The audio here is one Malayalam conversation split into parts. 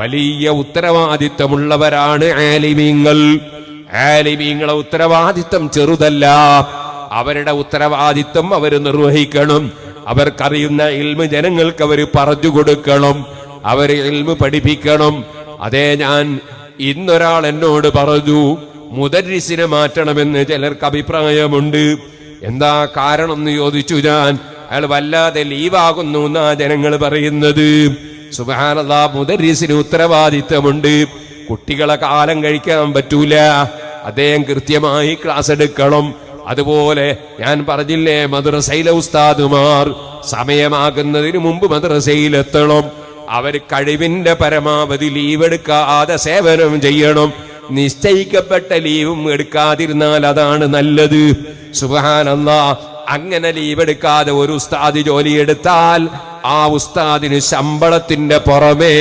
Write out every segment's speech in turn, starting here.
വലിയ ഉത്തരവാദിത്തമുള്ളവരാണ് ആലിമീങ്ങൾ. ആലിമീങ്ങളെ ഉത്തരവാദിത്തം ചെറുതല്ല. അവരുടെ ഉത്തരവാദിത്തം അവർ നിർവഹിക്കണം. അവർക്കറിയുന്ന ഇൽമ് ജനങ്ങൾക്ക് അവർ പറഞ്ഞു കൊടുക്കണം. അവർ ഇൽമ് പഠിപ്പിക്കണം. അതേ, ഞാൻ ഇന്നൊരാൾ എന്നോട് പറഞ്ഞു മുദർരിസിനെ മാറ്റണമെന്ന് ചിലർക്ക് അഭിപ്രായമുണ്ട്. എന്താ കാരണം എന്ന് ചോദിച്ചു ഞാൻ. അയാൾ വല്ലാതെ ലീവാകുന്നു എന്നാ ജനങ്ങൾ പറയുന്നത്. സുബ്ഹാനല്ലാഹ്, മുദർരിസിന് ഉത്തരവാദിത്തമുണ്ട്. കുട്ടികളെ കാലം കഴിക്കാൻ പറ്റൂല. അദ്ദേഹം കൃത്യമായി ക്ലാസ് എടുക്കണം. അതുപോലെ ഞാൻ പറഞ്ഞില്ലേ, മദ്രസയിലെ ഉസ്താദുമാർ സമയമാകുന്നതിന് മുമ്പ് മദ്രസയിലെത്തണം. അവർ കഴിവിന്റെ പരമാവധി ലീവ് എടുക്കാതെ സേവനം ചെയ്യണം. നിശ്ചയിക്കപ്പെട്ട ലീവും എടുക്കാതിരുന്നാൽ അതാണ് നല്ലത്. സുബ്ഹാനല്ലാഹ്, അങ്ങനെ ലീവ് എടുക്കാതെ ഒരു ഉസ്താദ് ജോലിയെടുത്താൽ ആ ഉസ്താദിന് ശമ്പളത്തിന്റെ പുറമേ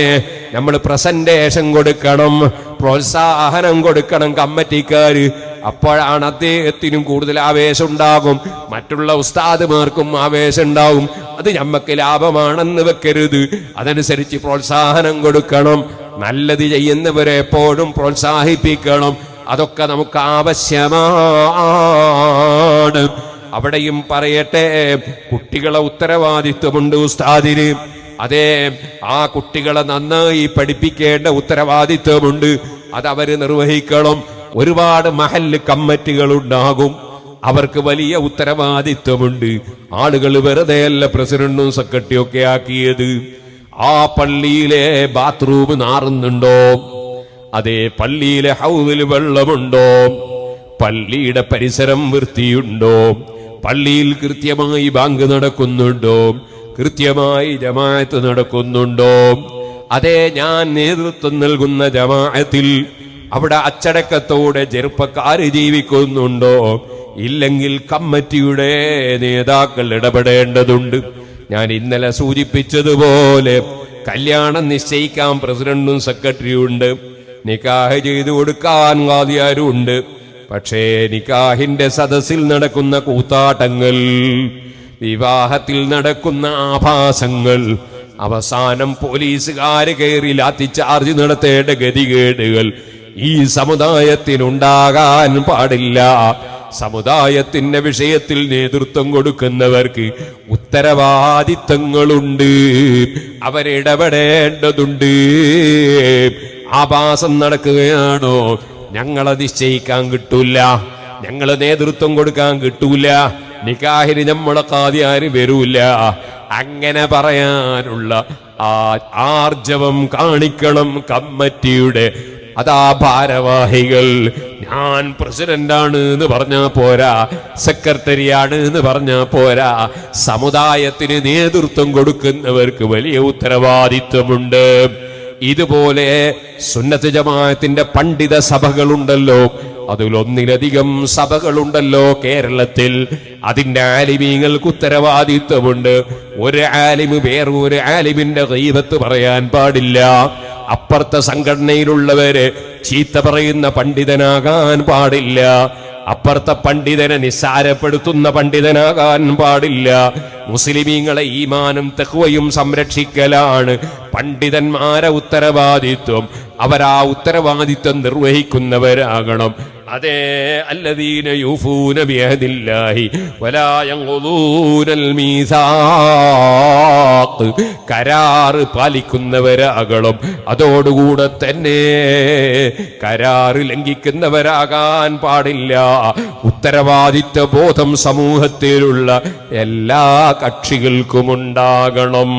നമ്മൾ പ്രസന്റേഷൻ കൊടുക്കണം, പ്രോത്സാഹനം കൊടുക്കണം കമ്മിറ്റിക്കാര്. അപ്പോഴാണ് അദ്ദേഹത്തിനും കൂടുതൽ ആവേശം ഉണ്ടാകും, മറ്റുള്ള ഉസ്താദുമാർക്കും ആവേശം ഉണ്ടാകും. അത് നമ്മക്ക് ലാഭമാണെന്ന് വെക്കരുത്. അതനുസരിച്ച് പ്രോത്സാഹനം കൊടുക്കണം. നല്ലത് ചെയ്യുന്നവരെ എപ്പോഴും പ്രോത്സാഹിപ്പിക്കണം. അതൊക്കെ നമുക്ക് ആവശ്യമാണ്. അവിടെയും പറയട്ടെ, കുട്ടികളെ ഉത്തരവാദിത്വമുണ്ട് ഉസ്താദിന്. അതേ, ആ കുട്ടികളെ നന്നായി പഠിപ്പിക്കേണ്ട ഉത്തരവാദിത്വമുണ്ട്. അതവര് നിർവഹിക്കണം. ഒരുപാട് മഹല്ല് കമ്മിറ്റികൾ ഉണ്ടാകും, അവർക്ക് വലിയ ഉത്തരവാദിത്വമുണ്ട്. ആളുകൾ വെറുതെയല്ല പ്രസിഡന്റും സെക്രട്ടറിയും ഒക്കെ ആക്കിയത്. ആ പള്ളിയിലെ ബാത്റൂം നാറുന്നുണ്ടോ? അതേ, പള്ളിയിലെ ഹൗദിൽ വെള്ളമുണ്ടോ? പള്ളിയുടെ പരിസരം വൃത്തിയുണ്ടോ? പള്ളിയിൽ കൃത്യമായി ബാങ്ക് നടക്കുന്നുണ്ടോ? കൃത്യമായി ജമാഅത്ത് നടക്കുന്നുണ്ടോ? അതേ, ഞാൻ നേതൃത്വം നൽകുന്ന ജമാഅത്തിൽ അവിടെ അച്ചടക്കത്തോടെ ചെറുപ്പക്കാര് ജീവിക്കുന്നുണ്ടോ? ഇല്ലെങ്കിൽ കമ്മിറ്റിയുടെ നേതാക്കൾ ഇടപെടേണ്ടതുണ്ട്. ഞാൻ ഇന്നലെ സൂചിപ്പിച്ചതുപോലെ കല്യാണം നിശ്ചയിക്കാൻ പ്രസിഡന്റും സെക്രട്ടറിയും ഉണ്ട്, നിക്കാഹ് ചെയ്തു കൊടുക്കാൻ ഖാദിയാരും ഉണ്ട്. പക്ഷേ നിക്കാഹിന്റെ സദസ്സിൽ നടക്കുന്ന കൂത്താട്ടങ്ങൾ, വിവാഹത്തിൽ നടക്കുന്ന ആഭാസങ്ങൾ, അവസാനം പോലീസുകാര് കയറി ലാത്തിച്ചാർജ് നടത്തേണ്ട ഗതികേടുകൾ ഈ സമുദായത്തിനുണ്ടാകാൻ പാടില്ല. സമുദായത്തിന്റെ വിഷയത്തിൽ നേതൃത്വം കൊടുക്കുന്നവർക്ക് ഉത്തരവാദിത്തങ്ങളുണ്ട്, അവരിടപെടേണ്ടതുണ്ട്. ആഭാസം നടക്കുകയാണോ? ഞങ്ങളെ നിശ്ചയിക്കാൻ കിട്ടൂല, ഞങ്ങള് നേതൃത്വം കൊടുക്കാൻ കിട്ടൂല, നിക്കാഹിന് നമ്മളെ ഖാദിയാര് വരൂല. അങ്ങനെ പറയാനുള്ള ആർജവം കാണിക്കണം കമ്മിറ്റിയുടെ. അതാ ഭാരവാഹികൾ. ഞാൻ പ്രസിഡന്റാണ് എന്ന് പറഞ്ഞാ പോരാ, സെക്രട്ടറിയാണ് എന്ന് പറഞ്ഞാ പോരാ. സമുദായത്തിന് നേതൃത്വം കൊടുക്കുന്നവർക്ക് വലിയ ഉത്തരവാദിത്വമുണ്ട്. ഇതുപോലെ സുന്നത്ത് ജമാഅത്തിന്റെ പണ്ഡിത സഭകളുണ്ടല്ലോ, അതിലൊന്നിലധികം സഭകളുണ്ടല്ലോ കേരളത്തിൽ. അതിന്റെ ആലിമീങ്ങൾക്ക് ഉത്തരവാദിത്വമുണ്ട്. ഒരു ആലിമ് വേറൊരു ആലിമിന്റെ ഗീബത്ത് പറയാൻ പാടില്ല. അപ്പുറത്തെ സംഘടനയിലുള്ളവര് ചീത്ത പറയുന്ന പണ്ഡിതനാകാൻ പാടില്ല. അപ്പുറത്തെ പണ്ഡിതനെ നിസ്സാരപ്പെടുത്തുന്ന പണ്ഡിതനാകാൻ പാടില്ല. മുസ്ലിമീങ്ങളെ ഈമാനും തഖ്വയും സംരക്ഷിക്കലാണ് പണ്ഡിതന്മാരെ ഉത്തരവാദിത്വം. അവരാ ഉത്തരവാദിത്വം നിർവഹിക്കുന്നവരാകണം. അതേ, അല്ലദീന യൂഫൂന ബിഅഹദില്ലാഹി വലാ യൻഖുദൂനൽ മീസാഖ്, കരാറ് പാലിക്കുന്നവരാകണം. അതോടുകൂടെ തന്നെ കരാറ് ലംഘിക്കുന്നവരാകാൻ പാടില്ല. ഉത്തരവാദിത്വ ബോധം സമൂഹത്തിലുള്ള എല്ലാ കക്ഷികൾക്കും ഉണ്ടാകണം.